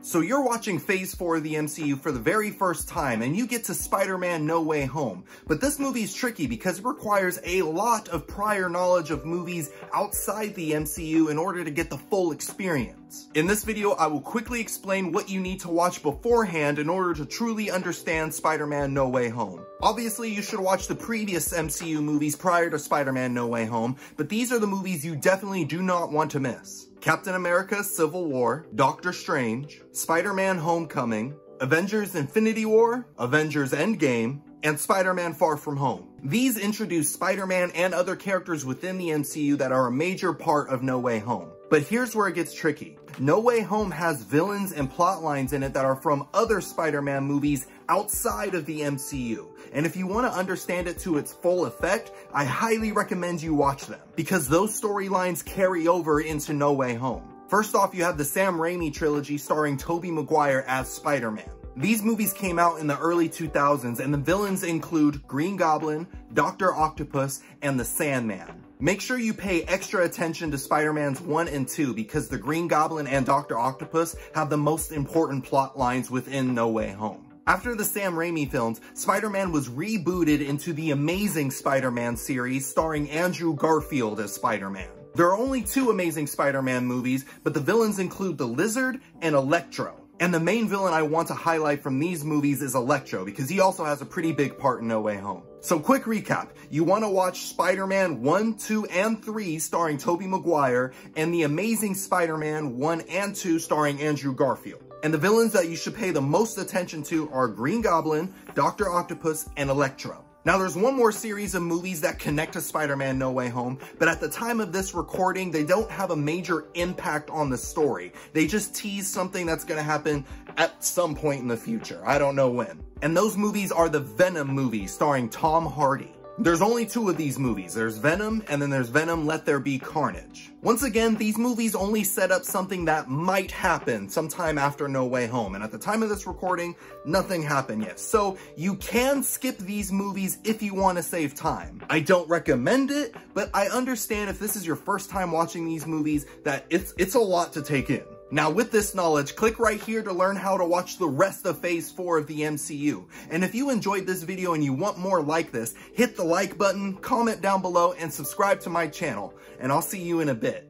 So you're watching Phase 4 of the MCU for the very first time, and you get to Spider-Man No Way Home. But this movie is tricky because it requires a lot of prior knowledge of movies outside the MCU in order to get the full experience. In this video, I will quickly explain what you need to watch beforehand in order to truly understand Spider-Man No Way Home. Obviously, you should watch the previous MCU movies prior to Spider-Man No Way Home, but these are the movies you definitely do not want to miss. Captain America Civil War, Doctor Strange, Spider-Man Homecoming, Avengers Infinity War, Avengers Endgame, and Spider-Man Far From Home. These introduce Spider-Man and other characters within the MCU that are a major part of No Way Home. But here's where it gets tricky. No Way Home has villains and plot lines in it that are from other Spider-Man movies outside of the MCU. And if you want to understand it to its full effect, I highly recommend you watch them, because those storylines carry over into No Way Home. First off, you have the Sam Raimi trilogy starring Tobey Maguire as Spider-Man. These movies came out in the early 2000s, and the villains include Green Goblin, Dr. Octopus, and the Sandman. Make sure you pay extra attention to Spider-Man's 1 and 2 because the Green Goblin and Dr. Octopus have the most important plot lines within No Way Home. After the Sam Raimi films, Spider-Man was rebooted into the Amazing Spider-Man series starring Andrew Garfield as Spider-Man. There are only 2 Amazing Spider-Man movies, but the villains include the Lizard and Electro. And the main villain I want to highlight from these movies is Electro, because he also has a pretty big part in No Way Home. So quick recap, you want to watch Spider-Man 1, 2, and 3 starring Tobey Maguire, and the Amazing Spider-Man 1 and 2 starring Andrew Garfield. And the villains that you should pay the most attention to are Green Goblin, Dr. Octopus, and Electro. Now, there's one more series of movies that connect to Spider-Man No Way Home, but at the time of this recording, they don't have a major impact on the story. They just tease something that's going to happen at some point in the future. I don't know when. And those movies are the Venom movies starring Tom Hardy. There's only 2 of these movies. There's Venom, and then there's Venom Let There Be Carnage. Once again, these movies only set up something that might happen sometime after No Way Home, and at the time of this recording, nothing happened yet. So you can skip these movies if you want to save time. I don't recommend it, but I understand if this is your first time watching these movies that it's a lot to take in. Now, with this knowledge, click right here to learn how to watch the rest of Phase 4 of the MCU. And if you enjoyed this video and you want more like this, hit the like button, comment down below, and subscribe to my channel. And I'll see you in a bit.